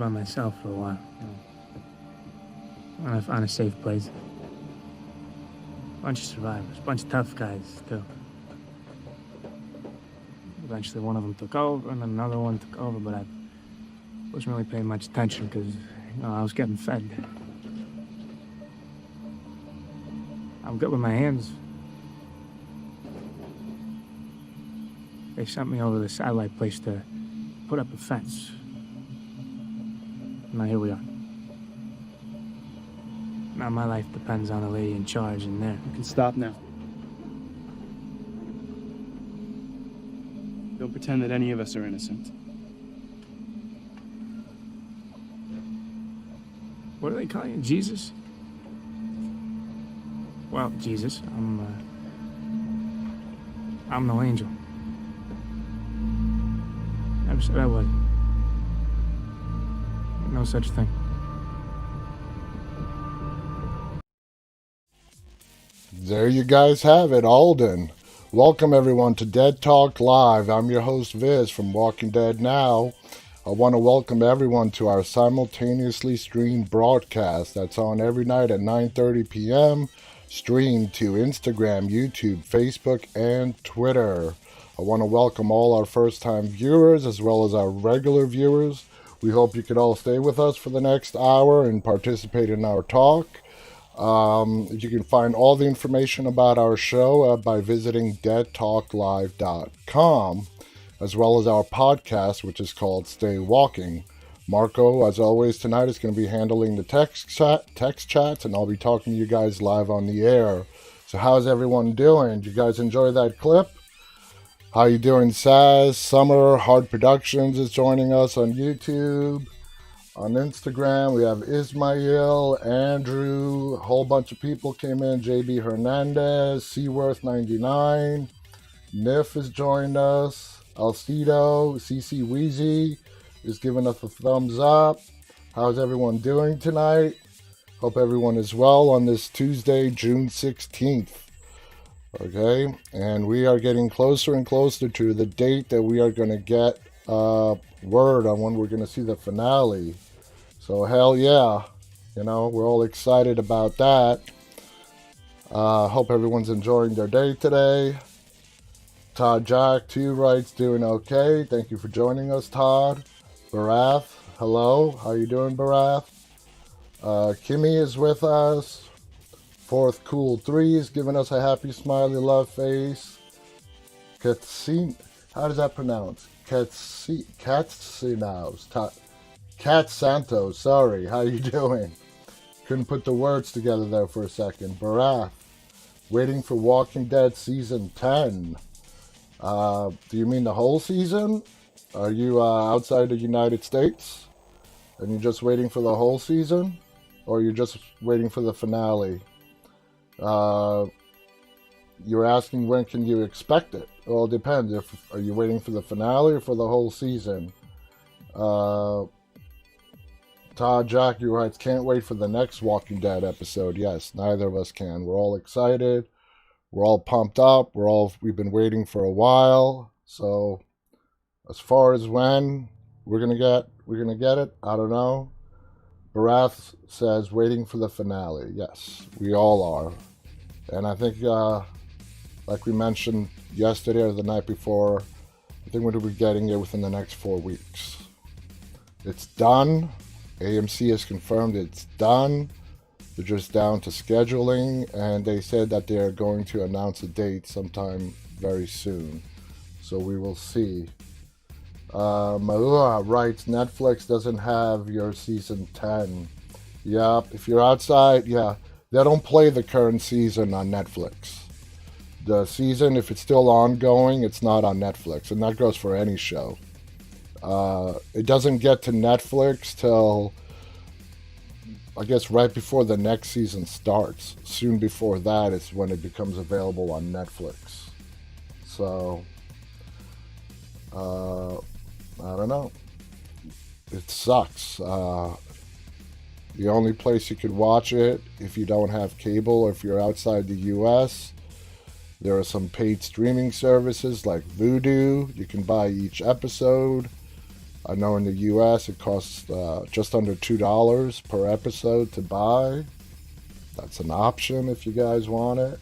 by myself for a while. When I found a safe place. Bunch of survivors, bunch of tough guys, too. Eventually one of them took over, and then another one took over, but I wasn't really paying much attention because, I was getting fed. I'm good with my hands. They sent me over to the satellite place to put up a fence. Now here we are. Now my life depends on the lady in charge in there. You can stop now. Don't pretend that any of us are innocent. What do they call you, Jesus? Well, Jesus, I'm no angel. Never said I was. No such thing. There you guys have it, Alden. Welcome everyone to Dead Talk Live. I'm your host Viz from Walking Dead Now. I want to welcome everyone to our simultaneously streamed broadcast that's on every night at 9:30 p.m. streamed to Instagram, YouTube, Facebook, and Twitter. I want to welcome all our first-time viewers as well as our regular viewers. We hope you could all stay with us for the next hour and participate in our talk. You can find all the information about our show by visiting deadtalklive.com, as well as our podcast, which is called Stay Walking. Marko, as always, tonight is going to be handling the text chats, and I'll be talking to you guys live on the air. So how's everyone doing? Did you guys enjoy that clip? How you doing, Saz? Summer Hard Productions is joining us on YouTube. On Instagram, we have Ismail, Andrew, a whole bunch of people came in. JB Hernandez, Seaworth99, Nif has joined us. Alcido, CC Wheezy is giving us a thumbs up. How's everyone doing tonight? Hope everyone is well on this Tuesday, June 16th. Okay, and we are getting closer and closer to the date that we are going to get word on when we're going to see the finale. So hell yeah, we're all excited about that. Hope everyone's enjoying their day today. Todd Jack 2 writes, doing okay. Thank you for joining us, Todd. Barath, hello. How you doing, Barath? Kimmy is with us. Fourth Cool 3 is giving us a happy smiley love face. Katsin, how does that pronounce? Katsinaus. Kat Santos, sorry. How you doing? Couldn't put the words together there for a second. Barath, waiting for Walking Dead Season 10. Do you mean the whole season? Are you outside the United States? And you're just waiting for the whole season? Or you're just waiting for the finale? You're asking when can you expect it? Well, it depends. Are you waiting for the finale or for the whole season? Todd Jack, you writes, can't wait for the next Walking Dead episode. Yes, neither of us can. We're all excited. We're all pumped up. We've been waiting for a while. So as far as when we're gonna get it, I don't know. Barath says waiting for the finale. Yes, we all are. And I think, like we mentioned yesterday or the night before, I think we're going to be getting it within the next 4 weeks. It's done. AMC has confirmed it's done. They're just down to scheduling, and they said that they're going to announce a date sometime very soon. So we will see. Maua writes, Netflix doesn't have your season 10. Yep, if you're outside, yeah. They don't play the current season on Netflix. The season, if it's still ongoing, it's not on Netflix. And that goes for any show. It doesn't get to Netflix till, I guess, right before the next season starts. Soon before that is when it becomes available on Netflix. So, I don't know. It sucks. The only place you could watch it, if you don't have cable or if you're outside the US, there are some paid streaming services like Vudu. You can buy each episode. I know in the US it costs just under $2 per episode to buy. That's an option if you guys want it.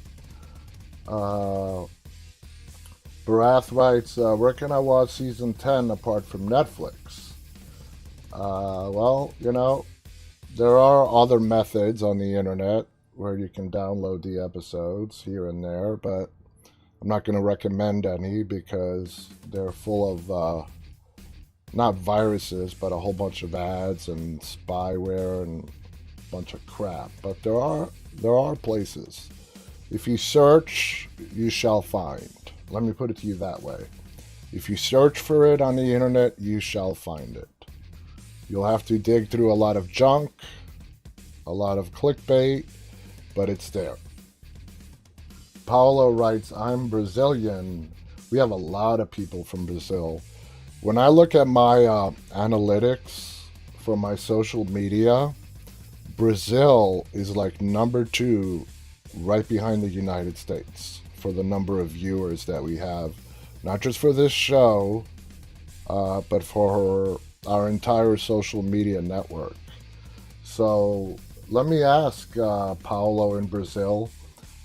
Barath writes, where can I watch season 10 apart from Netflix? Well, there are other methods on the internet where you can download the episodes here and there, but I'm not going to recommend any because they're full of not viruses, but a whole bunch of ads and spyware and a bunch of crap. But there are places. If you search, you shall find. Let me put it to you that way. If you search for it on the internet, you shall find it. You'll have to dig through a lot of junk, a lot of clickbait, but it's there. Paulo writes, I'm Brazilian. We have a lot of people from Brazil. When I look at my analytics for my social media, Brazil is like number 2 right behind the United States for the number of viewers that we have, not just for this show, but for our entire social media network. So let me ask Paulo in Brazil.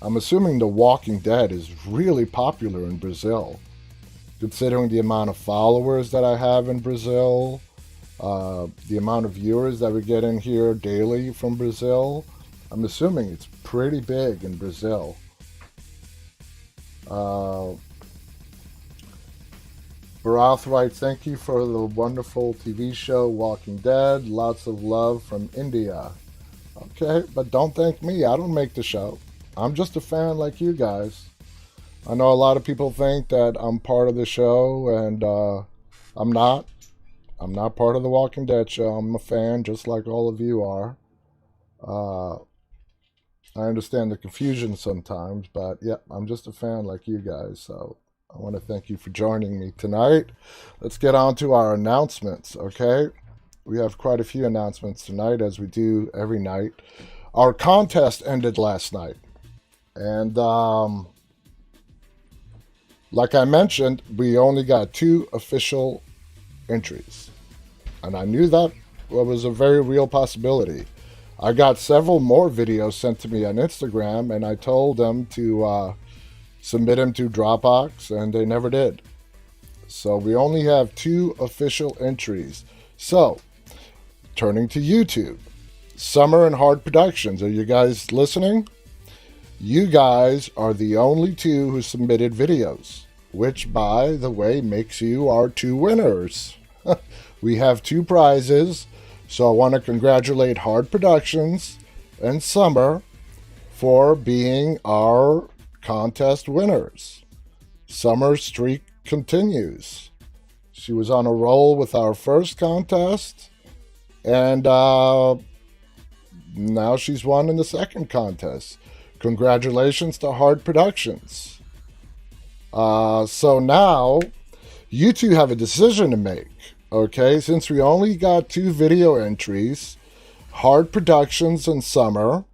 I'm assuming The Walking Dead is really popular in Brazil, considering the amount of followers that I have in Brazil, the amount of viewers that we get in here daily from Brazil. I'm assuming it's pretty big in Brazil. Barath writes, thank you for the wonderful TV show Walking Dead. Lots of love from India. Okay, but don't thank me. I don't make the show. I'm just a fan like you guys. I know a lot of people think that I'm part of the show, and I'm not. I'm not part of the Walking Dead show. I'm a fan just like all of you are. I understand the confusion sometimes, but yeah, I'm just a fan like you guys. So I want to thank you for joining me tonight. Let's get on to our announcements, okay? We have quite a few announcements tonight, as we do every night. Our contest ended last night. And like I mentioned, we only got 2 official entries. And I knew that was a very real possibility. I got several more videos sent to me on Instagram, and I told them to submit them to Dropbox, and they never did. So we only have 2 official entries. So, turning to YouTube, Summer and Hard Productions. Are you guys listening? You guys are the only 2 who submitted videos, which, by the way, makes you our 2 winners. We have 2 prizes. So I want to congratulate Hard Productions and Summer for being our contest winners. Summer's streak continues. She was on a roll with our first contest, and now she's won in the second contest. Congratulations to Hard Productions. So now you 2 have a decision to make. Okay, since we only got 2 video entries, Hard Productions and Summer,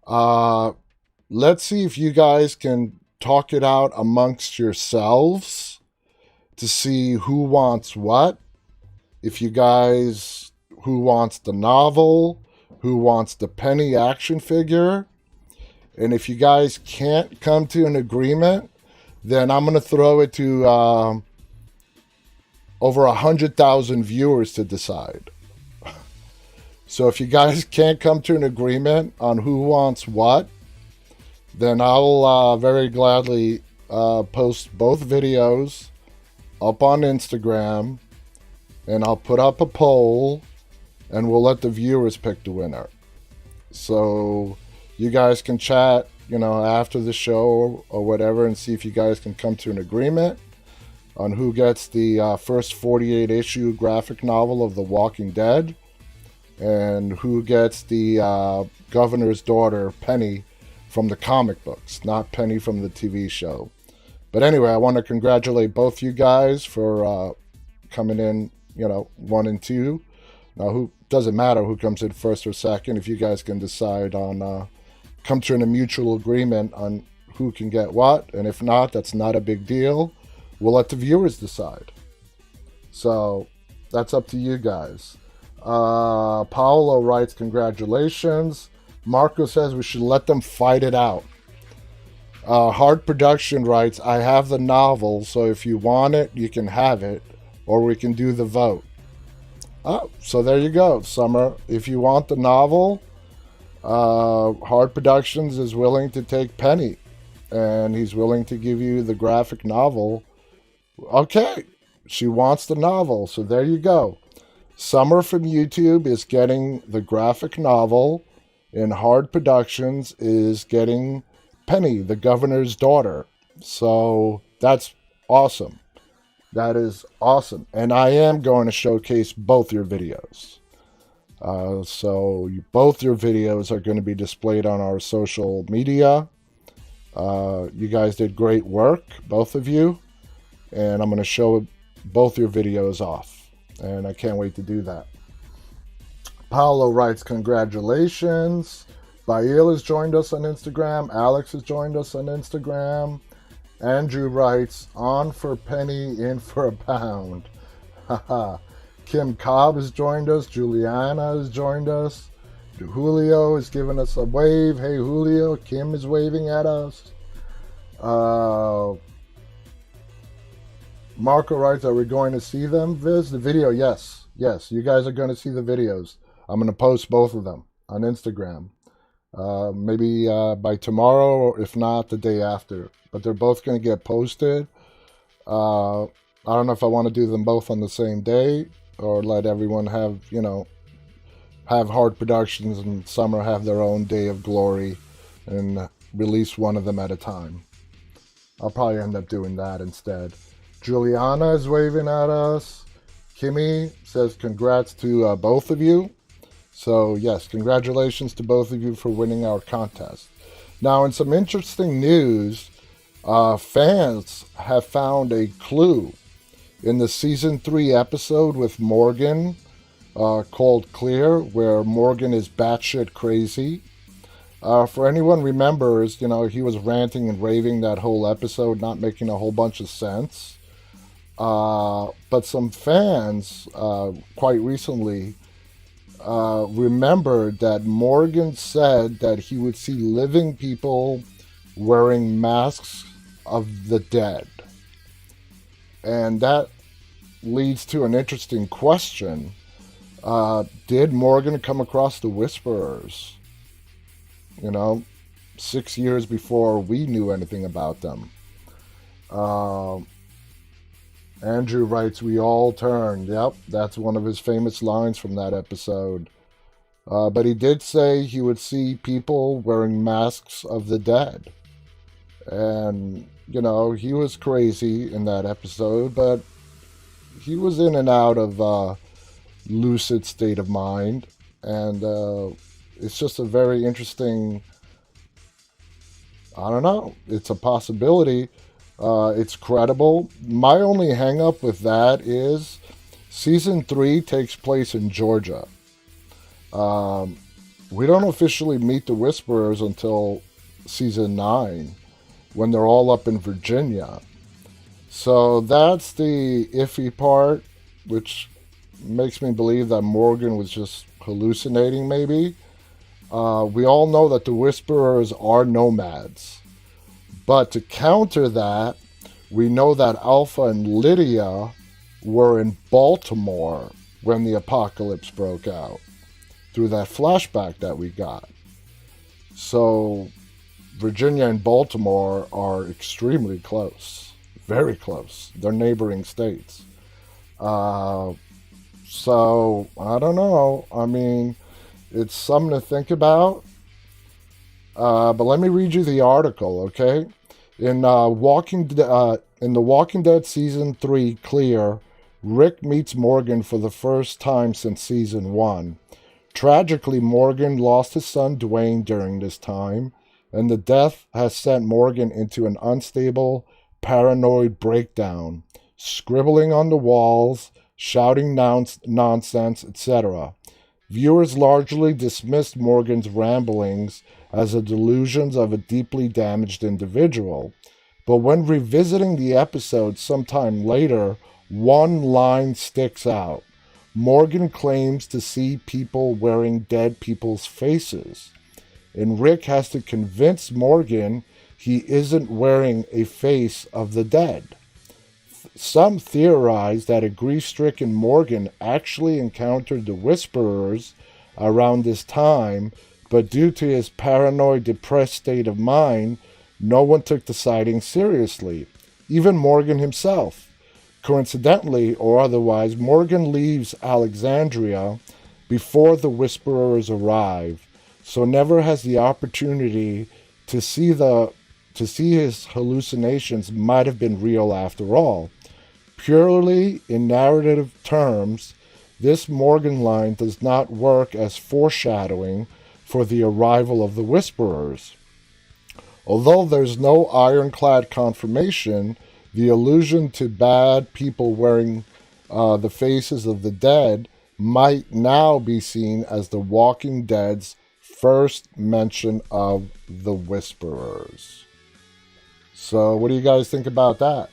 let's see if you guys can talk it out amongst yourselves to see who wants what. If you guys, who wants the novel, who wants the penny action figure. And if you guys can't come to an agreement, then I'm going to throw it to over 100,000 viewers to decide. So if you guys can't come to an agreement on who wants what, then I'll very gladly post both videos up on Instagram, and I'll put up a poll, and we'll let the viewers pick the winner. So you guys can chat, after the show or whatever, and see if you guys can come to an agreement on who gets the first 48 issue graphic novel of The Walking Dead, and who gets the governor's daughter, Penny, from the comic books, not Penny from the TV show. But anyway, I want to congratulate both you guys for coming in, 1 and 2. Now, who doesn't matter who comes in first or second, if you guys can decide on, come to a mutual agreement on who can get what, and if not, that's not a big deal. We'll let the viewers decide. So That's up to you guys. Paolo writes, congratulations. Marco says we should let them fight it out. Hard Production writes, I have the novel, so if you want it, you can have it, or we can do the vote. Oh, so there you go, Summer. If you want the novel, Hard Productions is willing to take Penny, and he's willing to give you the graphic novel. Okay, she wants the novel, so there you go. Summer from YouTube is getting the graphic novel, and Hard Productions is getting Penny, the governor's daughter. So that's awesome. That is awesome. And I am going to showcase both your videos. Both your videos are going to be displayed on our social media. You guys did great work, both of you. And I'm going to show both your videos off. And I can't wait to do that. Paolo writes, congratulations. Bail has joined us on Instagram. Alex has joined us on Instagram. Andrew writes, on for penny, in for a pound. Kim Cobb has joined us. Juliana has joined us. Julio has given us a wave. Hey, Julio. Kim is waving at us. Marco writes, are we going to see them, Viz? The video, yes. Yes, you guys are going to see the videos. I'm going to post both of them on Instagram. Maybe by tomorrow, or if not, the day after. But they're both going to get posted. I don't know if I want to do them both on the same day or let everyone have, have Hard Productions and Summer have their own day of glory and release one of them at a time. I'll probably end up doing that instead. Juliana is waving at us. Kimmy says congrats to both of you. So yes, congratulations to both of you for winning our contest. Now, in some interesting news, fans have found a clue in the season 3 episode with Morgan called Clear, where Morgan is batshit crazy. For anyone remembers, he was ranting and raving that whole episode, not making a whole bunch of sense. But some fans quite recently remembered that Morgan said that he would see living people wearing masks of the dead. And that leads to an interesting question. Did Morgan come across the Whisperers? 6 years before we knew anything about them. Andrew writes, we all turned. Yep, that's one of his famous lines from that episode. But he did say he would see people wearing masks of the dead. And, he was crazy in that episode, but he was in and out of lucid state of mind. And it's just a very interesting, I don't know, it's a possibility. It's credible. My only hang up with that is season 3 takes place in Georgia. We don't officially meet the Whisperers until season 9, when they're all up in Virginia. So that's the iffy part, which makes me believe that Morgan was just hallucinating, maybe. We all know that the Whisperers are nomads. But to counter that, we know that Alpha and Lydia were in Baltimore when the apocalypse broke out, through that flashback that we got. So Virginia and Baltimore are extremely close, very close. They're neighboring states. So I don't know. I mean, it's something to think about. But let me read you the article, okay? In the Walking Dead season 3, Clear, Rick meets Morgan for the first time since season 1. Tragically, Morgan lost his son Dwayne during this time, and the death has sent Morgan into an unstable, paranoid breakdown, scribbling on the walls, shouting nonsense, etc. Viewers largely dismissed Morgan's ramblings as the delusions of a deeply damaged individual. But when revisiting the episode sometime later, one line sticks out. Morgan claims to see people wearing dead people's faces, and Rick has to convince Morgan he isn't wearing a face of the dead. Some theorize that a grief-stricken Morgan actually encountered the Whisperers around this time, but due to his paranoid, depressed state of mind, no one took the sighting seriously, even Morgan himself. Coincidentally or otherwise, Morgan leaves Alexandria before the Whisperers arrive, so never has the opportunity to see his hallucinations might have been real after all. Purely in narrative terms, this Morgan line does not work as foreshadowing for the arrival of the Whisperers. Although there's no ironclad confirmation, the allusion to bad people wearing the faces of the dead might now be seen as The Walking Dead's first mention of the Whisperers. So what do you guys think about that?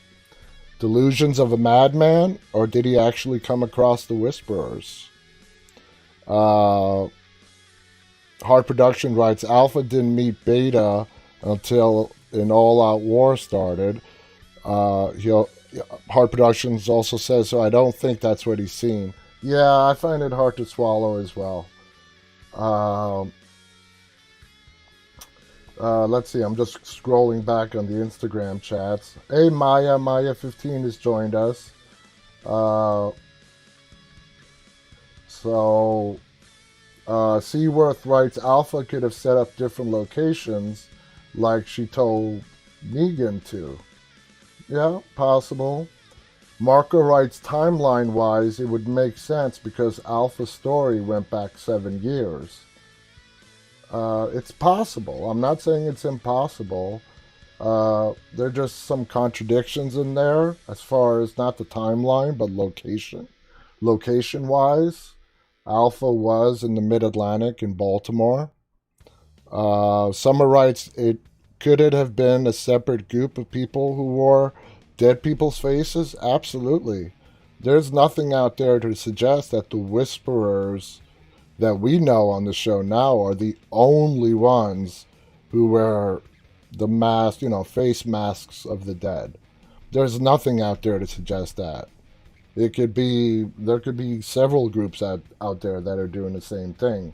Delusions of a madman, or did he actually come across the Whisperers? Hard Production writes, Alpha didn't meet Beta until an all-out war started. Hard Productions also says, so I don't think that's what he's seen. Yeah, I find it hard to swallow as well. Let's see, I'm just scrolling back on the Instagram chats. Hey, Maya15 has joined us. Seaworth writes, Alpha could have set up different locations like she told Negan to. Yeah, possible. Marko writes, timeline-wise, it would make sense because Alpha's story went back 7 years. It's possible. I'm not saying it's impossible. There are just some contradictions in there as far as not the timeline, but location. Location-wise, Alpha was in the Mid-Atlantic in Baltimore. Summer writes, could it have been a separate group of people who wore dead people's faces? Absolutely. There's nothing out there to suggest that the Whisperers that we know on the show now are the only ones who wear the mask, face masks of the dead. There's nothing out there to suggest that. There could be several groups out there that are doing the same thing.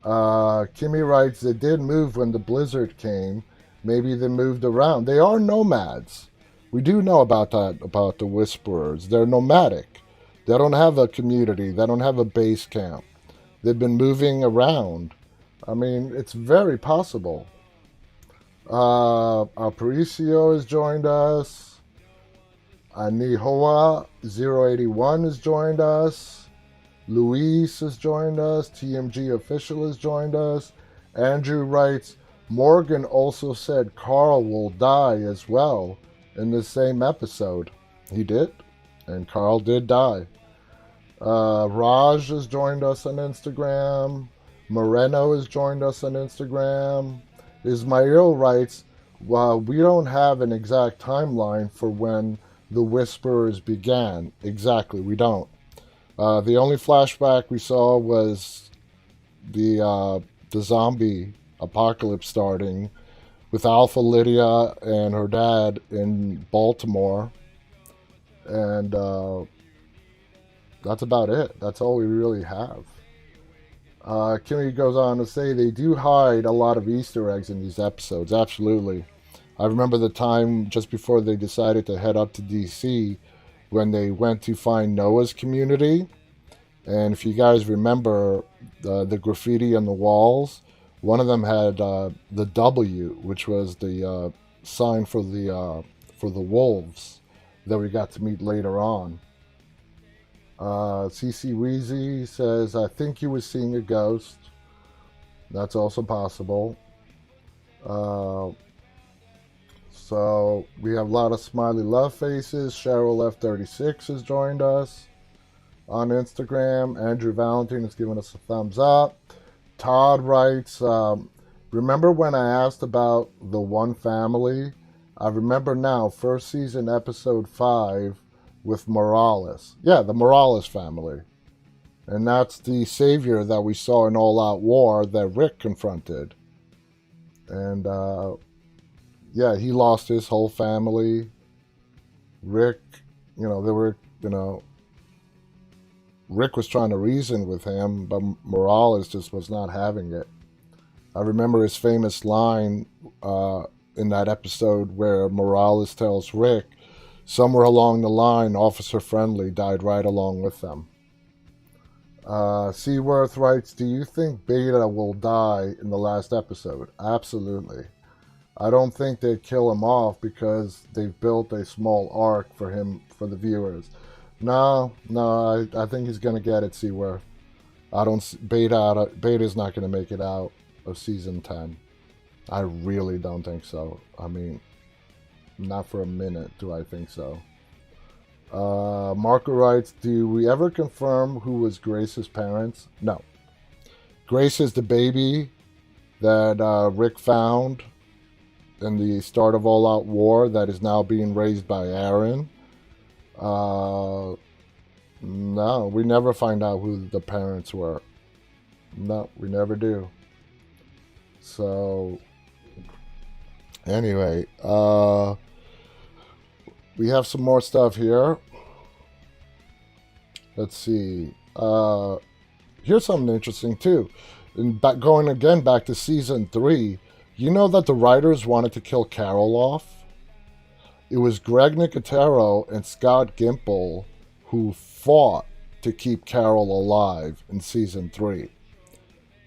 Kimmy writes, they did move when the blizzard came. Maybe they moved around. They are nomads. We do know about that, about the Whisperers. They're nomadic. They don't have a community. They don't have a base camp. They've been moving around. I mean, it's very possible. Aparicio has joined us. Anihoa081 has joined us. Luis has joined us. TMG Official has joined us. Andrew writes, Morgan also said Carl will die as well in the same episode. He did, and Carl did die. Raj has joined us on Instagram. Moreno has joined us on Instagram. Ismail writes, well, we don't have an exact timeline for when the Whisperers began. Exactly, we don't. The only flashback we saw was the zombie apocalypse starting with Alpha Lydia and her dad in Baltimore. And that's about it. That's all we really have. Kimmy goes on to say they do hide a lot of Easter eggs in these episodes. Absolutely. I remember the time just before they decided to head up to DC when they went to find Noah's community. And if you guys remember the graffiti on the walls, one of them had the W, which was the sign for the wolves that we got to meet later on. CC Weezy says, I think he was seeing a ghost. That's also possible. So we have a lot of smiley love faces. Cheryl F36 has joined us on Instagram. Andrew Valentine has given us a thumbs up. Todd writes, remember when I asked about the one family? I remember now, first season, episode 5 with Morales. Yeah, the Morales family. And that's the savior that we saw in All Out War that Rick confronted. And, yeah, he lost his whole family. Rick, Rick was trying to reason with him, but Morales just was not having it. I remember his famous line in that episode where Morales tells Rick, somewhere along the line, Officer Friendly died right along with them. Seaworth writes, do you think Beta will die in the last episode? Absolutely. I don't think they'd kill him off because they've built a small arc for him, for the viewers. No, I think he's going to get it, Seaworth. Beta's not going to make it out of season 10. I really don't think so. I mean, not for a minute do I think so. Marko writes, do we ever confirm who was Grace's parents? No. Grace is the baby that Rick found in the start of All Out War that is now being raised by Aaron. No, we never find out who the parents were. No, we never do. So, anyway, we have some more stuff here. Let's see. Here's something interesting too. Going again back to season 3, you know that the writers wanted to kill Carol off? It was Greg Nicotero and Scott Gimple who fought to keep Carol alive in season 3.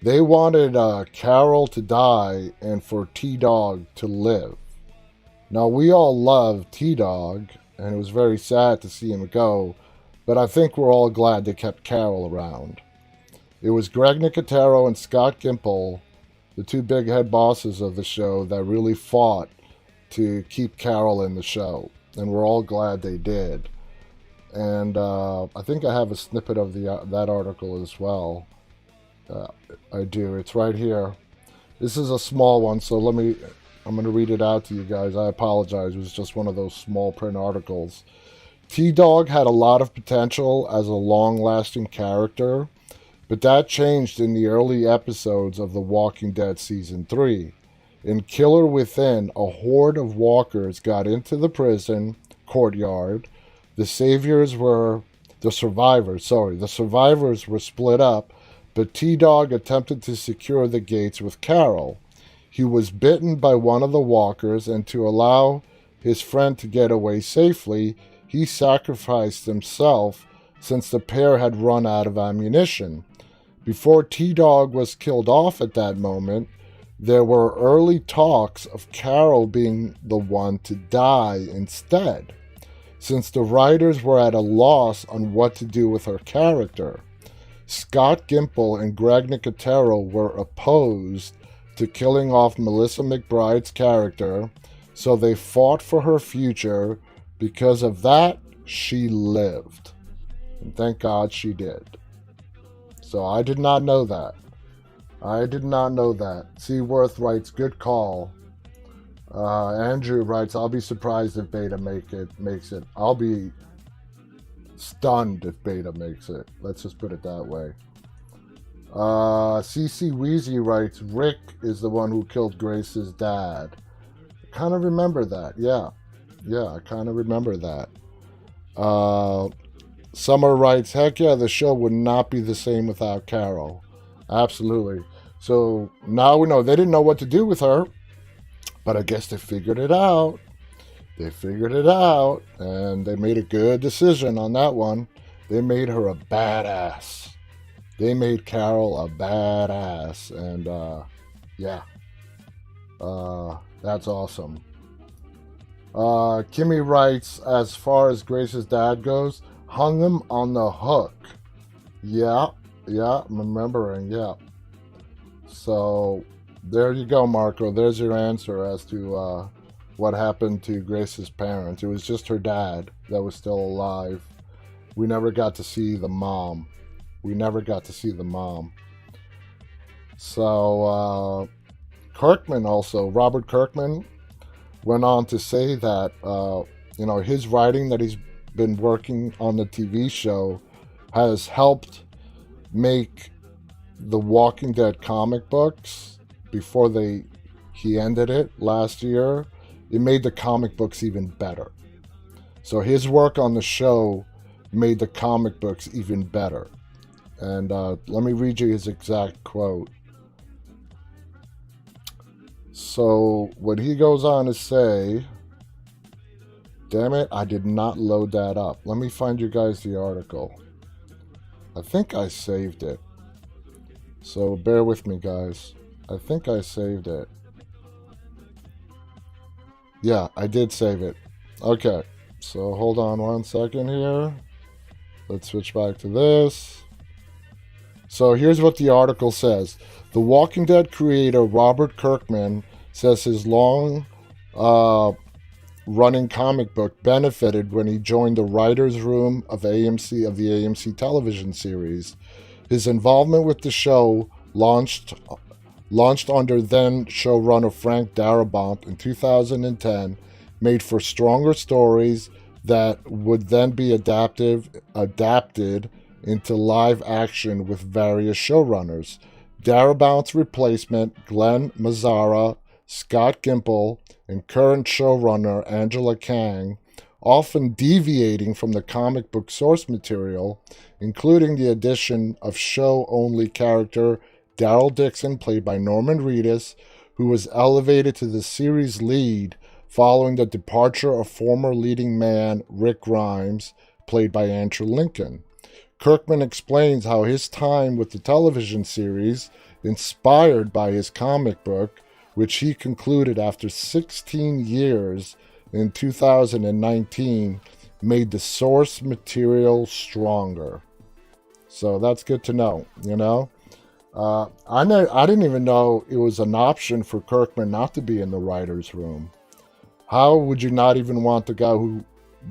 They wanted Carol to die and for T-Dog to live. Now, we all love T-Dog, and it was very sad to see him go, but I think we're all glad they kept Carol around. It was Greg Nicotero and Scott Gimple, the two big head bosses of the show, that really fought to keep Carol in the show, and we're all glad they did. And I think I have a snippet of that article as well. I do. It's right here. This is a small one, so I'm going to read it out to you guys. I apologize. It was just one of those small print articles. T-Dog had a lot of potential as a long-lasting character, but that changed in the early episodes of The Walking Dead Season 3. In Killer Within, a horde of walkers got into the prison courtyard. The survivors were split up, but T-Dog attempted to secure the gates with Carol. He was bitten by one of the walkers, and to allow his friend to get away safely, he sacrificed himself since the pair had run out of ammunition. Before T-Dog was killed off at that moment, there were early talks of Carol being the one to die instead, since the writers were at a loss on what to do with her character. Scott Gimple and Greg Nicotero were opposed to killing off Melissa McBride's character, so they fought for her future. Because of that, she lived. And thank God she did. So I did not know that. Seaworth writes, good call. Andrew writes, I'll be surprised if Beta makes it. I'll be stunned if Beta makes it. Let's just put it that way. CC Wheezy writes, Rick is the one who killed Grace's dad. I kind of remember that. Yeah, I kind of remember that. Summer writes, heck yeah, the show would not be the same without Carol. Absolutely. So now we know they didn't know what to do with her, but I guess they figured it out. And they made a good decision on that one. They made her a badass. They made Carol a badass. And, that's awesome. Kimmy writes, as far as Grace's dad goes, hung him on the hook. Yeah, I'm remembering, yeah. So, there you go, Marko. There's your answer as to what happened to Grace's parents. It was just her dad that was still alive. We never got to see the mom. So, Robert Kirkman went on to say that, his writing that he's been working on the TV show has helped make the Walking Dead comic books before he ended it last year. It made the comic books even better. So his work on the show made the comic books even better. And let me read you his exact quote. So what he goes on to say, damn it, I did not load that up. Let me find you guys the article. I think I saved it. So bear with me, guys. I think I saved it. Yeah, I did save it. Okay, so hold on one second here. Let's switch back to this. So here's what the article says. The Walking Dead creator Robert Kirkman says his long running comic book benefited when he joined the writer's room of the AMC television series. His involvement with the show launched under then showrunner Frank Darabont in 2010, made for stronger stories that would then be adapted into live action with various showrunners. Darabont's replacement, Glenn Mazzara, Scott Gimple, and current showrunner Angela Kang, often deviating from the comic book source material, including the addition of show-only character Daryl Dixon, played by Norman Reedus, who was elevated to the series lead following the departure of former leading man Rick Grimes, played by Andrew Lincoln. Kirkman explains how his time with the television series, inspired by his comic book, which he concluded after 16 years in 2019, made the source material stronger. So that's good to know, you know? I didn't even know it was an option for Kirkman not to be in the writer's room. How would you not even want the guy who,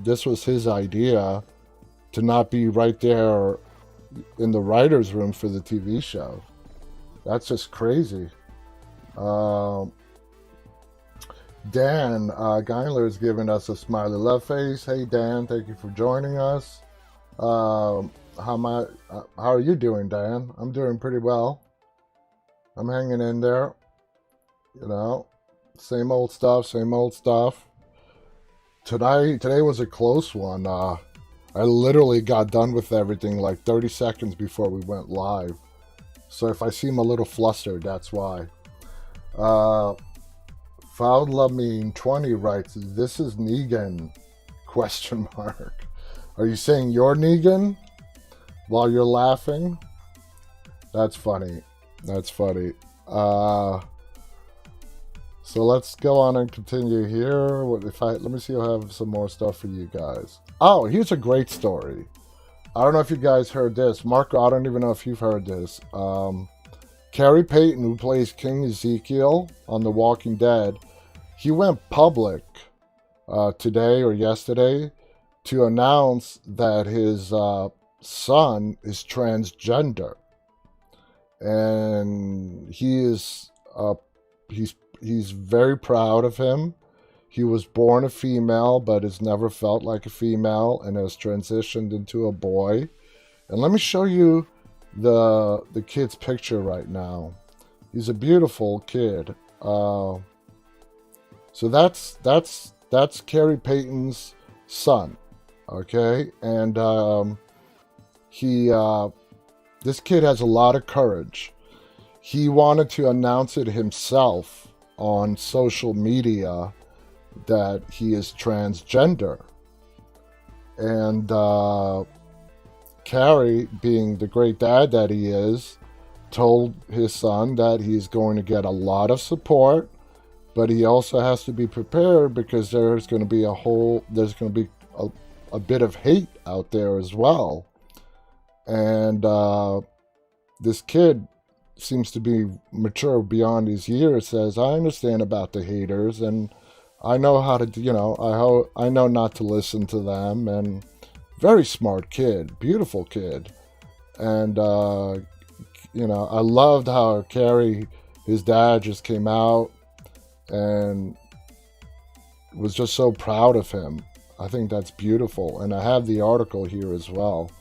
this was his idea, to not be right there in the writer's room for the TV show? That's just crazy. Dan Geindler is giving us a smiley love face. Hey Dan, thank you for joining us. How are you doing, Dan? I'm doing pretty well. I'm hanging in there. You know, same old stuff. Today was a close one. I literally got done with everything like 30 seconds before we went live. So if I seem a little flustered, that's why. Found Love Mean 20 writes, "This is Negan?" Question mark. Are you saying you're Negan while you're laughing? That's funny. So let's go on and continue here. Let me see if I have some more stuff for you guys. Oh, here's a great story. I don't know if you guys heard this. Marko, I don't even know if you've heard this. Carrie Payton, who plays King Ezekiel on The Walking Dead, he went public today or yesterday to announce that his son is transgender, and he's very proud of him. He was born a female, but has never felt like a female and has transitioned into a boy. And let me show you the kid's picture right now. He's a beautiful kid. So that's Carrie Payton's son, okay? And this kid has a lot of courage. He wanted to announce it himself on social media that he is transgender. And Carrie, being the great dad that he is, told his son that he's going to get a lot of support, but he also has to be prepared because there's going to be a bit of hate out there as well. And this kid seems to be mature beyond his years, says, I understand about the haters, and I know how to, I know not to listen to them. And very smart kid, beautiful kid. And, I loved how Carrie, his dad, just came out and was just so proud of him. I think that's beautiful. And I have the article here as well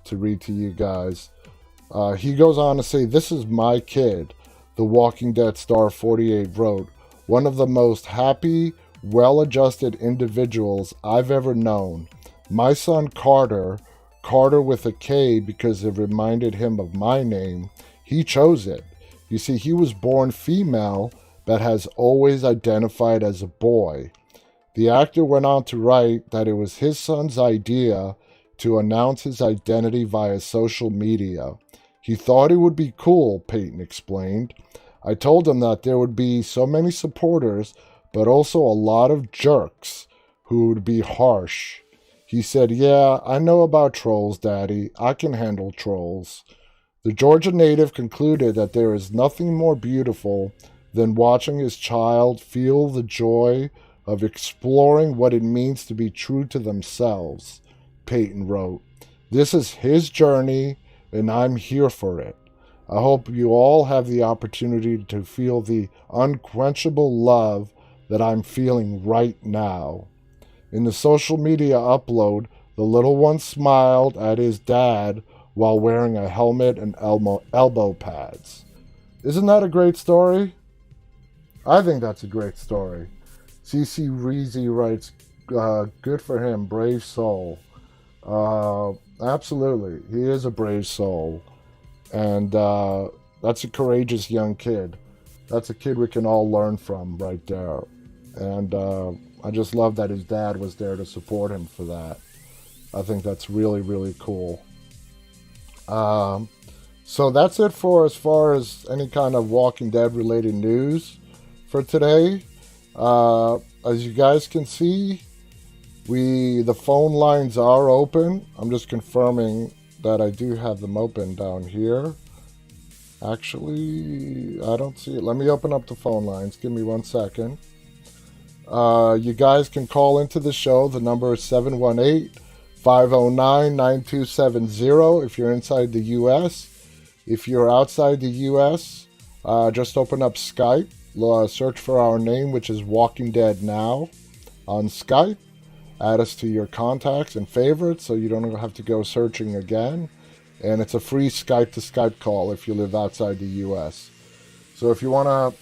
to read to you guys. He goes on to say, "This is my kid," The Walking Dead star 48 wrote. "One of the most happy, well-adjusted individuals I've ever known. My son Carter, Carter with a K because it reminded him of my name, he chose it. You see, he was born female, but has always identified as a boy." The actor went on to write that it was his son's idea to announce his identity via social media. "He thought it would be cool," Peyton explained. "I told him that there would be so many supporters, but also a lot of jerks who would be harsh. He said, 'Yeah, I know about trolls, Daddy. I can handle trolls.'" The Georgia native concluded that there is nothing more beautiful than watching his child feel the joy of exploring what it means to be true to themselves, Peyton wrote. "This is his journey, and I'm here for it. I hope you all have the opportunity to feel the unquenchable love that I'm feeling right now." In the social media upload, the little one smiled at his dad while wearing a helmet and elbow pads. Isn't that a great story? I think that's a great story. CC Reezy writes, "Good for him, brave soul." Absolutely, he is a brave soul. And that's a courageous young kid. That's a kid we can all learn from right there. And I just love that his dad was there to support him for that. I think that's really, really cool. So that's it for as far as any kind of Walking Dead related news for today. As you guys can see, the phone lines are open. I'm just confirming that I do have them open down here. Actually, I don't see it. Let me open up the phone lines. Give me 1 second. You guys can call into the show. The number is 718-509-9270 if you're inside the U.S. If you're outside the U.S., just open up Skype. Search for our name, which is Walking Dead Now on Skype. Add us to your contacts and favorites so you don't have to go searching again. And it's a free Skype to Skype call if you live outside the U.S. So if you want to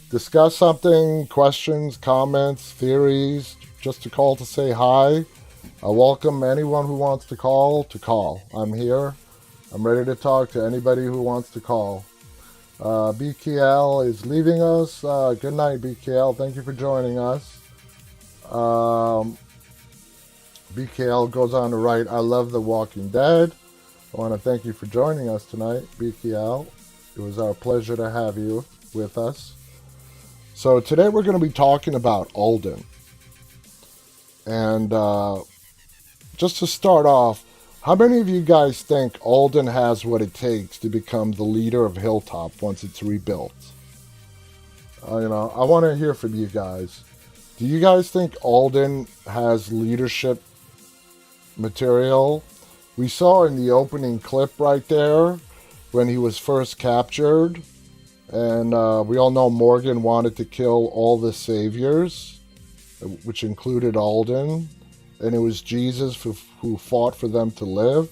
discuss something, questions, comments, theories, just to call to say hi, I welcome anyone who wants to call. I'm here. I'm ready to talk to anybody who wants to call. BKL is leaving us. Good night, BKL. Thank you for joining us. BKL goes on to write, "I love The Walking Dead." I want to thank you for joining us tonight, BKL. It was our pleasure to have you with us. So today we're going to be talking about Alden. And just to start off, how many of you guys think Alden has what it takes to become the leader of Hilltop once it's rebuilt? I want to hear from you guys. Do you guys think Alden has leadership material? We saw in the opening clip right there when he was first captured, and we all know Morgan wanted to kill all the saviors, which included Alden, and it was Jesus who fought for them to live.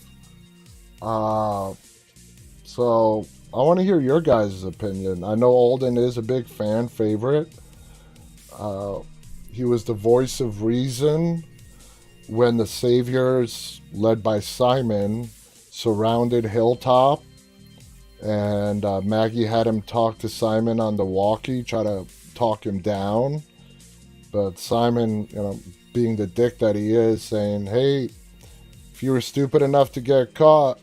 So I want to hear your guys' opinion. I know Alden is a big fan favorite. He was the voice of reason when the saviors, led by Simon, surrounded Hilltop, and Maggie had him talk to Simon on the walkie, try to talk him down. But Simon, being the dick that he is, saying, "Hey, if you were stupid enough to get caught,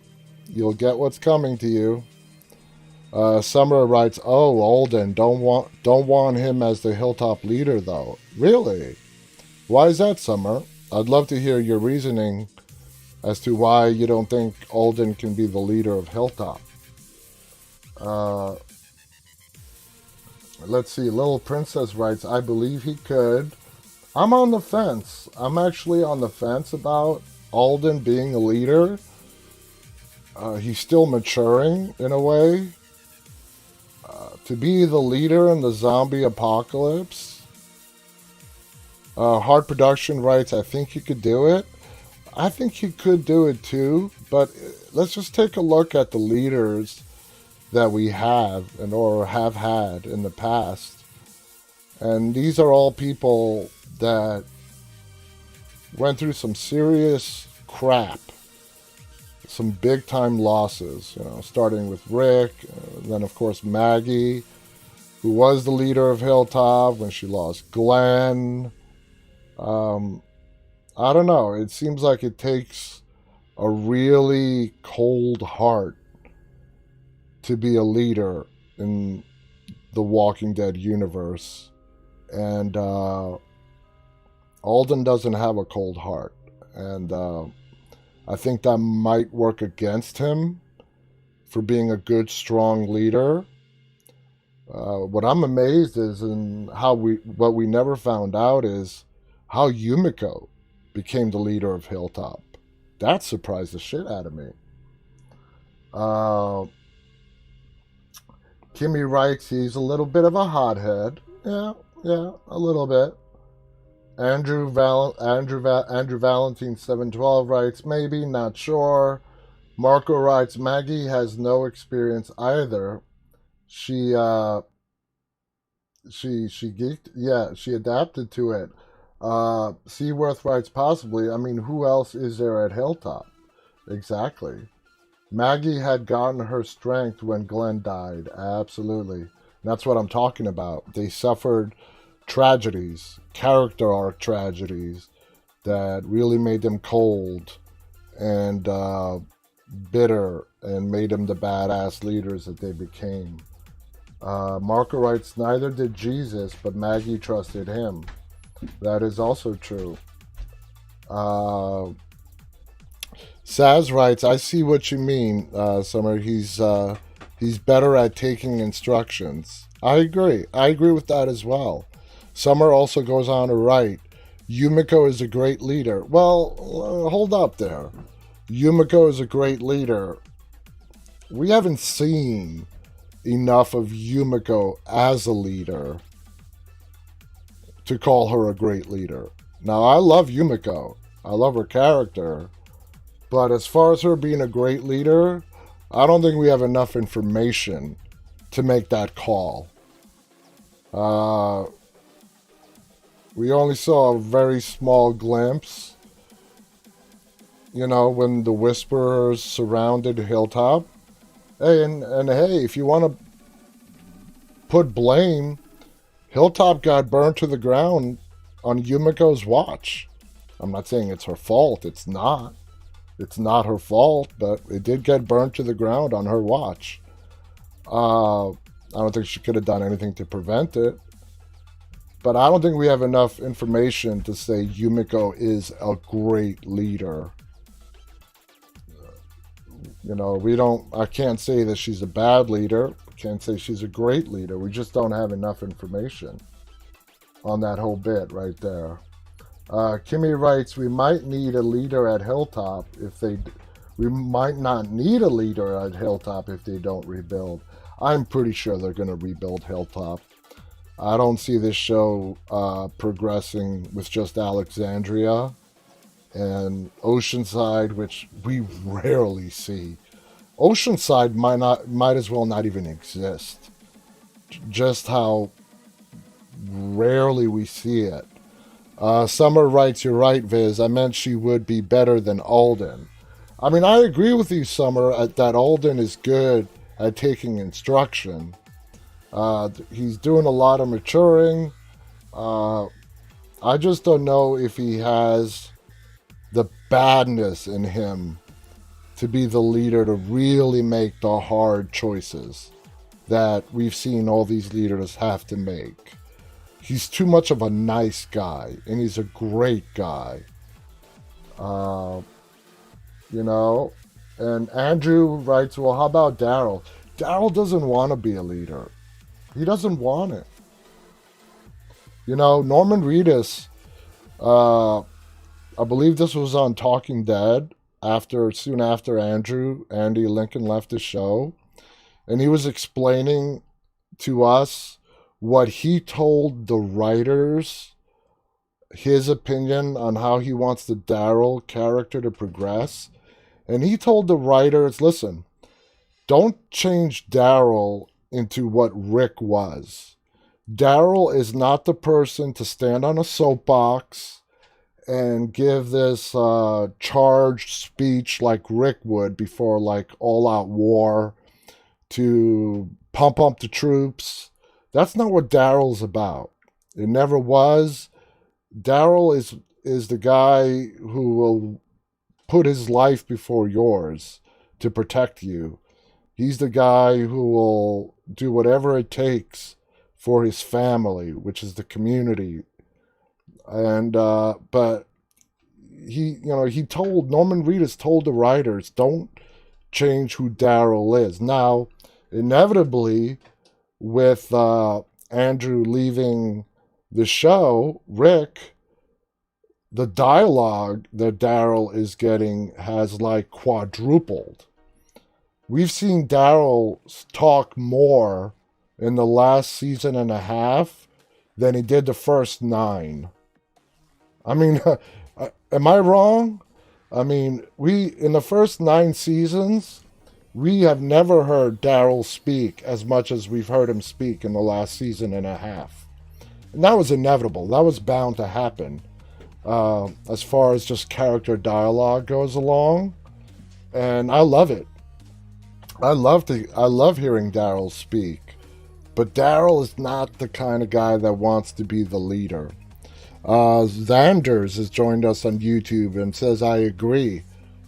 you'll get what's coming to you." Summer writes, "Oh, Alden, don't want him as the Hilltop leader, though." Really? Why is that, Summer? I'd love to hear your reasoning as to why you don't think Alden can be the leader of Hilltop. Let's see. Little Princess writes, "I believe he could." I'm on the fence. I'm actually on the fence about Alden being a leader. He's still maturing in a way. To be the leader in the zombie apocalypse. Hard Production writes, "I think he could do it." I think he could do it too, But let's just take a look at the leaders that we have and or have had in the past. And these are all people that went through some serious crap, some big time losses, starting with Rick, then of course Maggie, who was the leader of Hilltop when she lost Glenn. I don't know. It seems like it takes a really cold heart to be a leader in the Walking Dead universe. And Alden doesn't have a cold heart. And I think that might work against him for being a good, strong leader. What I'm amazed is in what we never found out is how Yumiko became the leader of Hilltop. That surprised the shit out of me. Kimmy writes he's a little bit of a hothead. Yeah, a little bit. Andrew Valentine 712 writes maybe, not sure. Marko writes Maggie has no experience either. She geeked. Yeah, she adapted to it. Seaworth writes possibly. I mean, who else is there at Hilltop? Exactly. Maggie had gotten her strength when Glenn died. Absolutely. That's what I'm talking about. They suffered tragedies, character arc tragedies, that really made them cold and bitter and made them the badass leaders that they became. Marko writes, neither did Jesus, but Maggie trusted him. That is also true. Saz writes, I see what you mean, Summer. He's better at taking instructions. I agree with that as well. Summer also goes on to write, Yumiko is a great leader. Well, hold up there. Yumiko is a great leader. We haven't seen enough of Yumiko as a leader to call her a great leader. Now, I love Yumiko. I love her character. But as far as her being a great leader, I don't think we have enough information to make that call. We only saw a very small glimpse, when the Whisperers surrounded Hilltop. Hey, and hey, if you want to put blame, Hilltop got burned to the ground on Yumiko's watch. I'm not saying it's her fault. It's not. It's not her fault, but it did get burned to the ground on her watch. I don't think she could have done anything to prevent it. But I don't think we have enough information to say Yumiko is a great leader. I can't say that she's a bad leader. I can't say she's a great leader. We just don't have enough information on that whole bit right there. Kimmy writes, we might need a leader at Hilltop we might not need a leader at Hilltop if they don't rebuild. I'm pretty sure they're going to rebuild Hilltop. I don't see this show progressing with just Alexandria and Oceanside, which we rarely see. Oceanside might as well not even exist. Just how rarely we see it. Summer writes, you're right, Viz. I meant she would be better than Alden. I mean, I agree with you, Summer, that Alden is good at taking instruction. He's doing a lot of maturing. I just don't know if he has the badness in him to be the leader to really make the hard choices that we've seen all these leaders have to make. He's too much of a nice guy, and he's a great guy. And Andrew writes, well, how about Daryl? Daryl doesn't want to be a leader. He doesn't want it. Norman Reedus, I believe this was on Talking Dead, soon after Andy Lincoln left the show, and he was explaining to us what he told the writers, his opinion on how he wants the Daryl character to progress. And he told the writers, listen, don't change Daryl into what Rick was. Daryl is not the person to stand on a soapbox and give this charged speech like Rick would before like all-out war to pump up the troops. That's not what Daryl's about. It never was. Daryl is the guy who will put his life before yours to protect you. He's the guy who will do whatever it takes for his family, which is the community. And but he told Norman Reedus told the writers, don't change who Daryl is. Now, inevitably, with Andrew leaving the show, Rick, the dialogue that Daryl is getting has like quadrupled. We've seen Daryl talk more in the last season and a half than he did the first 9. I mean, am I wrong? I mean, in the first 9 seasons, we have never heard Daryl speak as much as we've heard him speak in the last season and a half. And that was inevitable. That was bound to happen. As far as just character dialogue goes along. And I love it. I love hearing Daryl speak. But Daryl is not the kind of guy that wants to be the leader. Xanders has joined us on YouTube and says, I agree.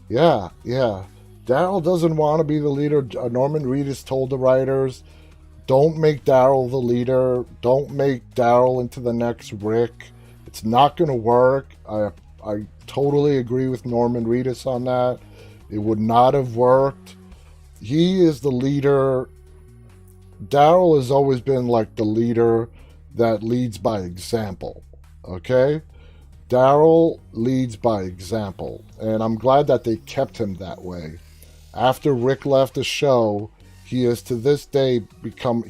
Yeah. Daryl doesn't want to be the leader. Norman Reedus told the writers, don't make Daryl the leader. Don't make Daryl into the next Rick. It's not going to work. I totally agree with Norman Reedus on that. It would not have worked. He is the leader. Daryl has always been like the leader that leads by example. Okay? Daryl leads by example. And I'm glad that they kept him that way. After Rick left the show, he has to this day become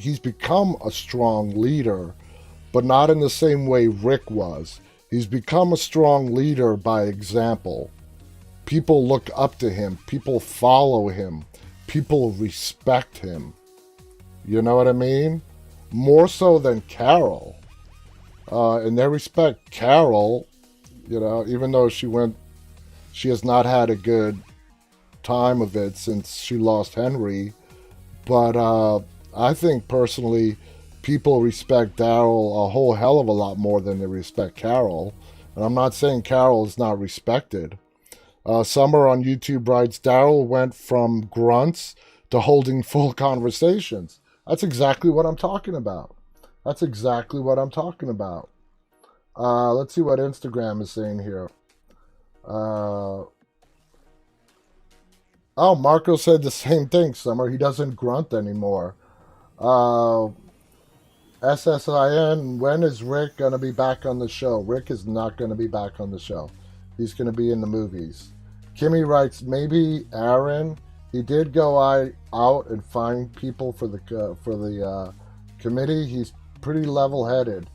a strong leader, but not in the same way Rick was. He's become a strong leader by example. People look up to him. People follow him. People respect him. You know what I mean? More so than Carol. And they respect Carol, even though she has not had a good time of it since she lost Henry. But I think personally, people respect Daryl a whole hell of a lot more than they respect Carol. And I'm not saying Carol is not respected. Summer on YouTube writes, Daryl went from grunts to holding full conversations. That's exactly what I'm talking about. Let's see what Instagram is saying here. Marko said the same thing, Summer. He doesn't grunt anymore. SSIN, when is Rick going to be back on the show? Rick is not going to be back on the show. He's going to be in the movies. Kimmy writes, maybe Aaron. He did go out and find people for the committee. He's pretty level-headed.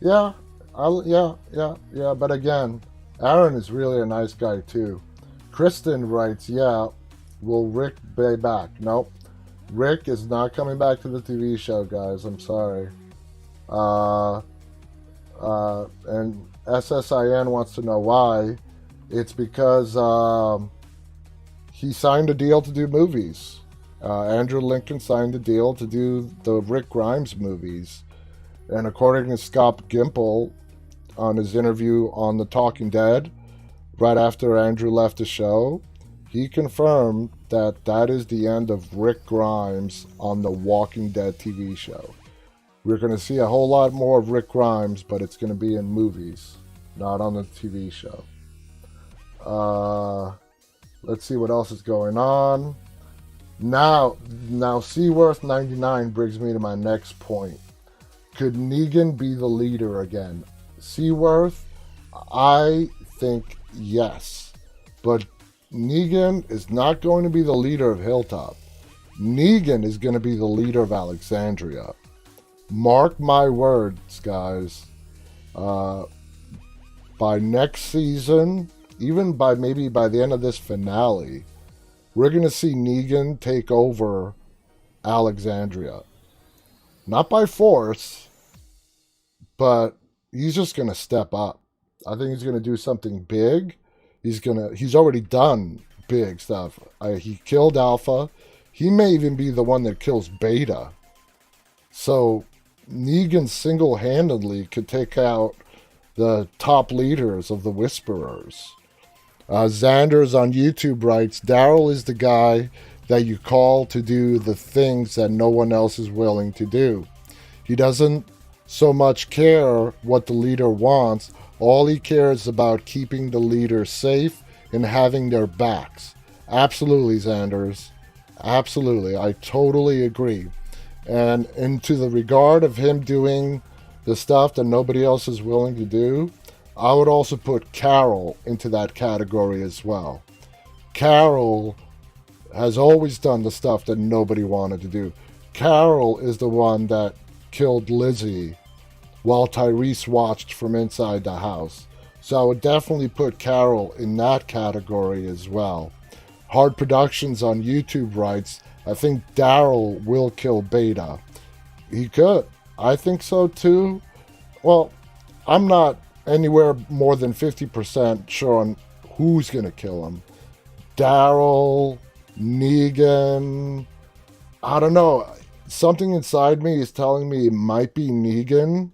Yeah. But again, Aaron is really a nice guy too. Kristen writes, yeah, will Rick be back? Nope. Rick is not coming back to the TV show, guys. I'm sorry. And SSIN wants to know why. It's because he signed a deal to do movies. Andrew Lincoln signed a deal to do the Rick Grimes movies. And according to Scott Gimple on his interview on The Talking Dead, right after Andrew left the show, he confirmed that is the end of Rick Grimes on the Walking Dead TV show. We're going to see a whole lot more of Rick Grimes, but it's going to be in movies, not on the TV show. Let's see what else is going on. Now Seaworth 99 brings me to my next point. Could Negan be the leader again? Seaworth, I think yes. But Negan is not going to be the leader of Hilltop. Negan is going to be the leader of Alexandria. Mark my words, guys. By next season, even maybe by the end of this finale, we're going to see Negan take over Alexandria. Not by force, but he's just going to step up. I think he's going to do something big. He's already done big stuff. He killed Alpha. He may even be the one that kills Beta. So Negan single-handedly could take out the top leaders of the Whisperers. Xanders on YouTube writes, Daryl is the guy that you call to do the things that no one else is willing to do. He doesn't so much care what the leader wants. All he cares about keeping the leader safe and having their backs. Absolutely, Xanders. Absolutely. I totally agree. And into the regard of him doing the stuff that nobody else is willing to do, I would also put Carol into that category as well. Carol has always done the stuff that nobody wanted to do. Carol is the one that killed Lizzie while Tyrese watched from inside the house. So I would definitely put Carol in that category as well. Hard Productions on YouTube writes, I think Daryl will kill Beta. He could. I think so too. Well, I'm not anywhere more than 50% sure on who's going to kill him. Daryl, Negan, I don't know. Something inside me is telling me it might be Negan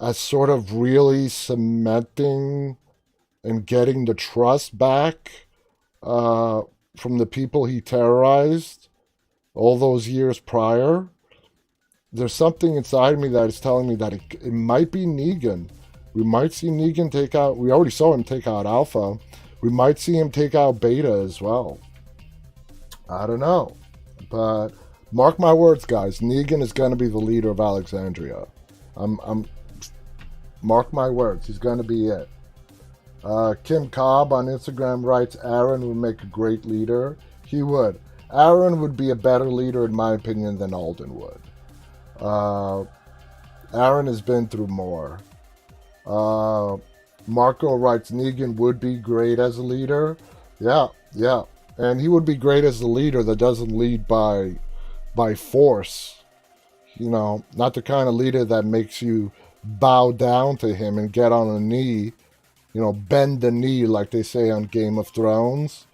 as sort of really cementing and getting the trust back from the people he terrorized all those years prior. There's something inside me that is telling me that it might be Negan. We might see Negan take out, we already saw him take out Alpha. We might see him take out Beta as well. I don't know. But mark my words, guys. Negan is going to be the leader of Alexandria. Mark my words. He's going to be it. Kim Cobb on Instagram writes, Aaron would make a great leader. He would. Aaron would be a better leader, in my opinion, than Alden would. Aaron has been through more. Marko writes, Negan would be great as a leader. Yeah. And he would be great as a leader that doesn't lead by force. You know, not the kind of leader that makes you bow down to him and get on a knee, you know, bend the knee like they say on Game of Thrones.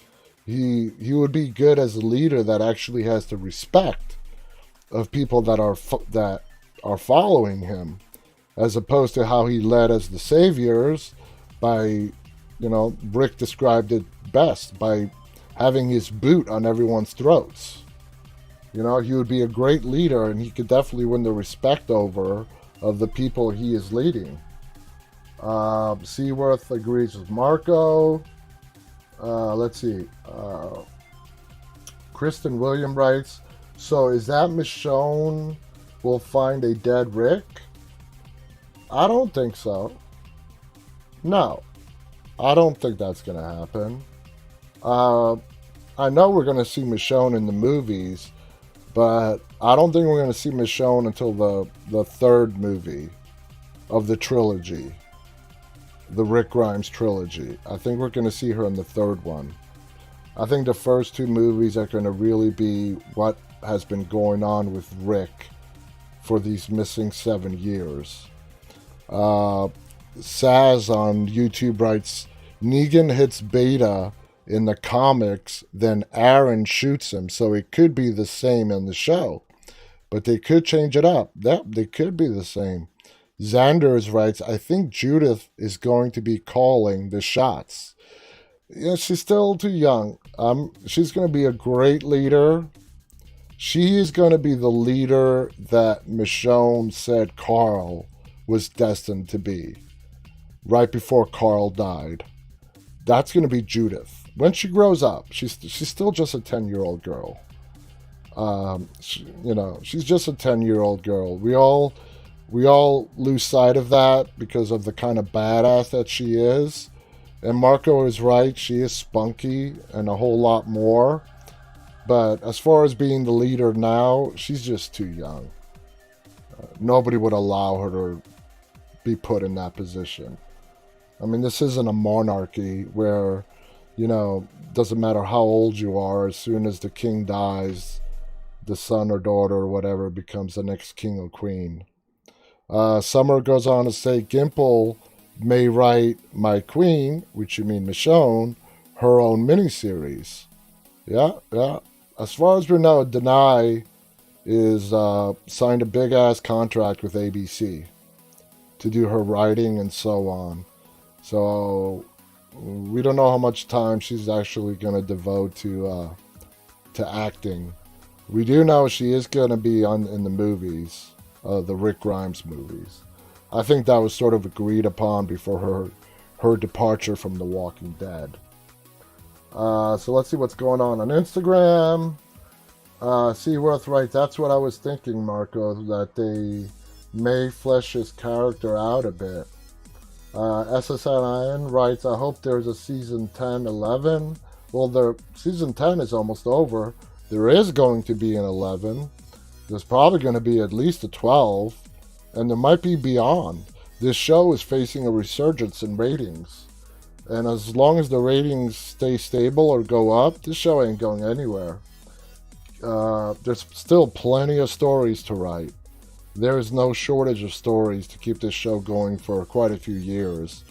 He would be good as a leader that actually has the respect of people that are following him, as opposed to how he led as the saviors by, you know, Rick described it best, by having his boot on everyone's throats. You know, he would be a great leader, and he could definitely win the respect over of the people he is leading. Seaworth agrees with Marko. Let's see. Kristen William writes, so is that Michonne will find a dead Rick? I don't think so. No. I don't think that's going to happen. I know we're going to see Michonne in the movies, but I don't think we're going to see Michonne until the third movie of the trilogy. The Rick Grimes trilogy. I think we're going to see her in the third one. I think the first two movies are going to really be what has been going on with Rick for these missing 7 years. Saz on YouTube writes, Negan hits Beta in the comics, then Aaron shoots him, so it could be the same in the show. But they could change it up. They could be the same. Xanders writes, I think Judith is going to be calling the shots. Yeah, she's still too young. She's going to be a great leader. She is going to be the leader that Michonne said Carl was destined to be right before Carl died. That's going to be Judith. When she grows up, she's still just a 10-year-old girl. She's just a 10-year-old girl. We all lose sight of that because of the kind of badass that she is. And Marko is right. She is spunky and a whole lot more. But as far as being the leader now, she's just too young. Nobody would allow her to be put in that position. I mean, this isn't a monarchy where, doesn't matter how old you are, as soon as the king dies, the son or daughter or whatever becomes the next king or queen. Summer goes on to say Gimple may write My Queen, which you mean Michonne, her own miniseries. Yeah. As far as we know, Denai is signed a big-ass contract with ABC to do her writing and so on. So we don't know how much time she's actually going to devote to acting. We do know she is going to be in the movies, the Rick Grimes movies. I think that was sort of agreed upon before her departure from The Walking Dead. So let's see what's going on Instagram. Seaworth writes, that's what I was thinking, Marco, that they may flesh his character out a bit. SSNIN writes, I hope there's a season 10, 11. Well, season 10 is almost over. There is going to be an 11. There's probably going to be at least a 12. And there might be beyond. This show is facing a resurgence in ratings. And as long as the ratings stay stable or go up, this show ain't going anywhere. There's still plenty of stories to write. There is no shortage of stories to keep this show going for quite a few years.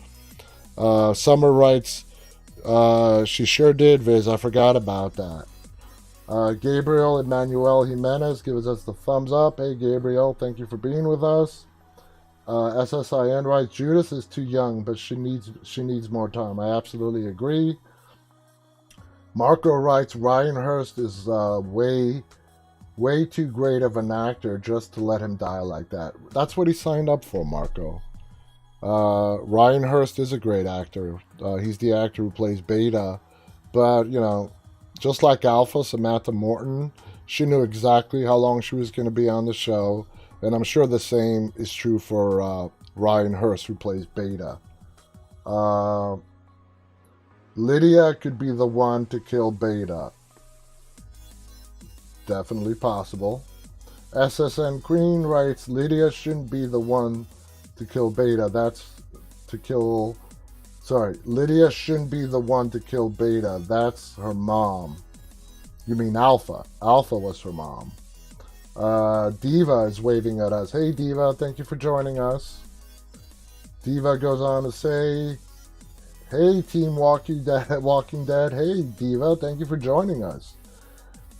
Summer writes, she sure did, Viz. I forgot about that. Gabriel Emmanuel Jimenez gives us the thumbs up. Hey, Gabriel, thank you for being with us. SSIN writes, Judith is too young, but she needs more time. I absolutely agree. Marko writes, Ryan Hurst is way too great of an actor just to let him die like that. That's what he signed up for, Marko. Ryan Hurst is a great actor. He's the actor who plays Beta. But, just like Alpha, Samantha Morton, she knew exactly how long she was going to be on the show. And I'm sure the same is true for Ryan Hurst, who plays Beta. Lydia could be the one to kill Beta. Definitely possible. SSN Queen writes, Lydia shouldn't be the one to kill Beta. Lydia shouldn't be the one to kill Beta. That's her mom. You mean Alpha. Alpha was her mom. Diva is waving at us. Hey, Diva, thank you for joining us. Diva goes on to say, hey, Team Walking Dead. Hey, Diva, thank you for joining us.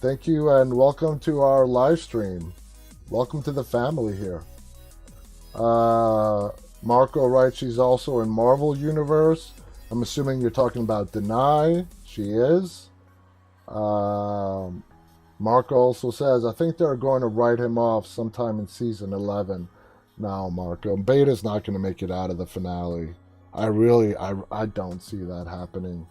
Thank you and welcome to our live stream. Welcome to the family here. Marco writes she's also in Marvel Universe. I'm assuming you're talking about Denai. She is. Marco also says, I think they're going to write him off sometime in season 11. No, Marco. Beta's not going to make it out of the finale. I don't see that happening.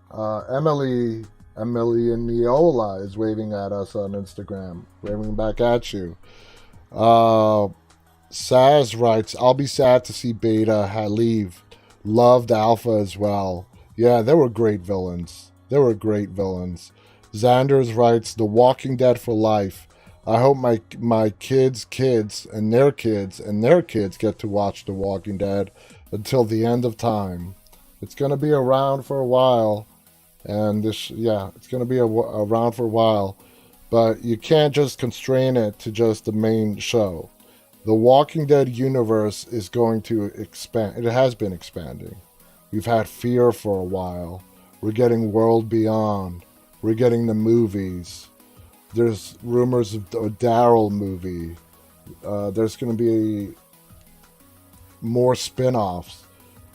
Emily Neola is waving at us on Instagram. Waving back at you. Saz writes, I'll be sad to see Beta leave. Loved Alpha as well. Yeah, they were great villains. Xanders writes, The Walking Dead for life. I hope my kids' and their kids and their kids get to watch The Walking Dead until the end of time. It's going to be around for a while. And it's going to be around for a while. But you can't just constrain it to just the main show. The Walking Dead universe is going to expand. It has been expanding. We've had Fear for a while. We're getting World Beyond. We're getting the movies. There's rumors of a Daryl movie. There's going to be more spin-offs.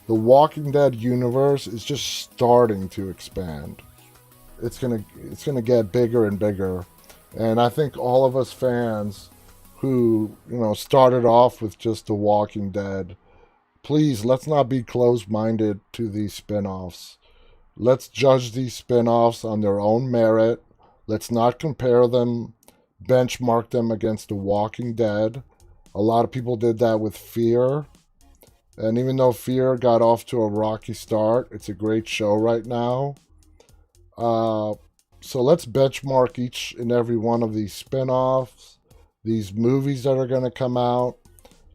The Walking Dead universe is just starting to expand. It's gonna get bigger and bigger. And I think all of us fans who, started off with just The Walking Dead, please, let's not be closed-minded to these spin-offs. Let's judge these spin-offs on their own merit. Let's not compare them, benchmark them against The Walking Dead. A lot of people did that with Fear. And even though Fear got off to a rocky start, it's a great show right now. So let's benchmark each and every one of these spin-offs, these movies that are going to come out.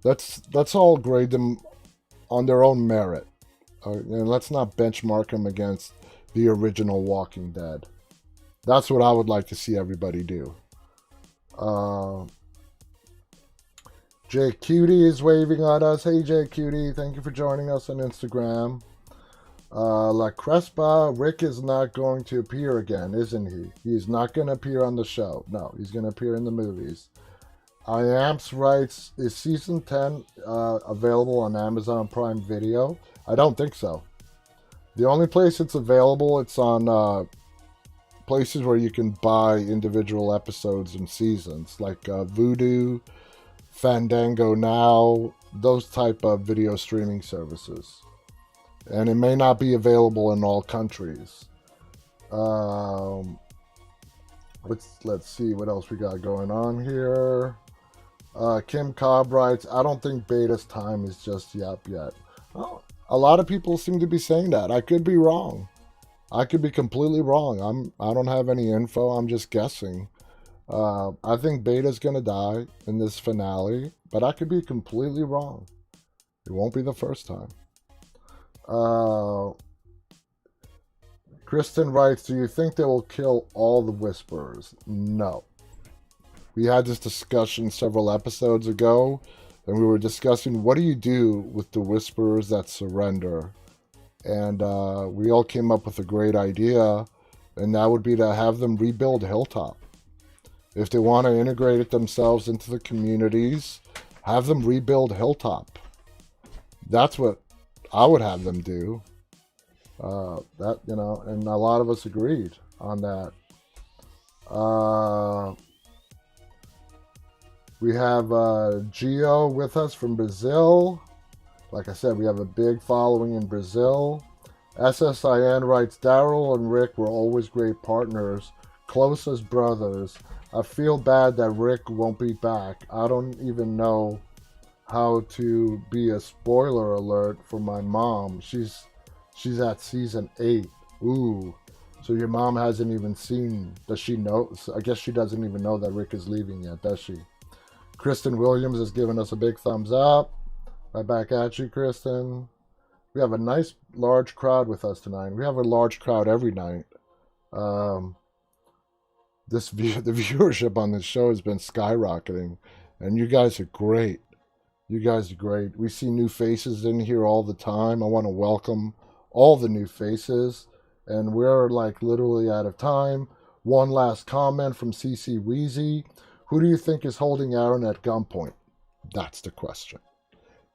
Let's all grade them on their own merit. And let's not benchmark him against the original Walking Dead. That's what I would like to see everybody do. Jay Cutie is waving at us. Hey, Jay Cutie, thank you for joining us on Instagram. La Crespa, Rick is not going to appear again, isn't he? He's not going to appear on the show. No, he's going to appear in the movies. IAMPS writes, is Season 10 available on Amazon Prime Video? I don't think so. The only place it's available, it's on places where you can buy individual episodes and seasons, like Vudu, Fandango Now, those type of video streaming services. And it may not be available in all countries. Let's see what else we got going on here. Kim Cobb writes, I don't think beta's time is just yet. Well, a lot of people seem to be saying that. I could be wrong. I could be completely wrong. I don't have any info. I'm just guessing. I think beta's going to die in this finale, but I could be completely wrong. It won't be the first time. Kristen writes, do you think they will kill all the Whisperers? No. We had this discussion several episodes ago, and we were discussing what do you do with the Whisperers that surrender? And we all came up with a great idea, and that would be to have them rebuild Hilltop. If they want to integrate it themselves into the communities, have them rebuild Hilltop. That's what I would have them do. And a lot of us agreed on that. We have Gio with us from Brazil. Like I said, we have a big following in Brazil. SSIN writes, Daryl and Rick were always great partners, close as brothers. I feel bad that Rick won't be back. I don't even know how to be a spoiler alert for my mom. She's at season 8. Ooh. So your mom hasn't even seen, does she know? I guess she doesn't even know that Rick is leaving yet, does she? Kristen Williams has given us a big thumbs up. Right back at you, Kristen. We have a nice large crowd with us tonight. We have a large crowd every night. The viewership on this show has been skyrocketing, and you guys are great. You guys are great. We see new faces in here all the time. I want to welcome all the new faces, and we're like literally out of time. One last comment from CC Wheezy. Who do you think is holding Aaron at gunpoint? That's the question.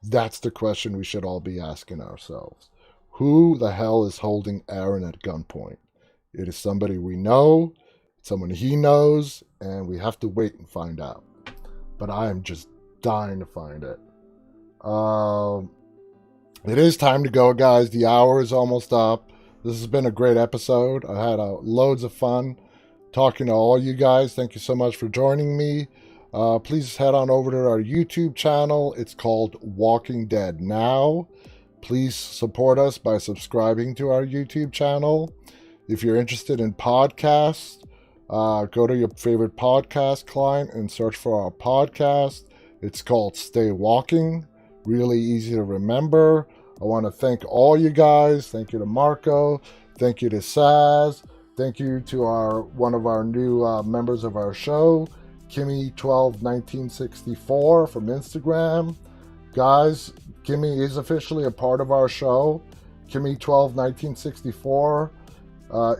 That's the question we should all be asking ourselves. Who the hell is holding Aaron at gunpoint? It is somebody we know, someone he knows, and we have to wait and find out. But I am just dying to find it. It is time to go, guys. The hour is almost up. This has been a great episode. I had loads of fun talking to all you guys. Thank you so much for joining me. Please head on over to our YouTube channel. It's called Walking Dead Now. Please support us by subscribing to our YouTube channel. If you're interested in podcasts, go to your favorite podcast client and search for our podcast. It's called Stay Walking. Really easy to remember. I want to thank all you guys. Thank you to Marko. Thank you to Saz. Thank you to one of our new members of our show, Kimmy121964 from Instagram. Guys, Kimmy is officially a part of our show. Kimmy121964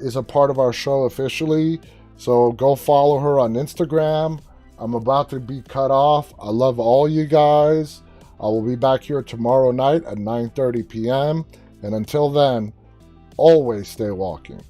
is a part of our show officially. So go follow her on Instagram. I'm about to be cut off. I love all you guys. I will be back here tomorrow night at 9:30 p.m. And until then, always stay walking.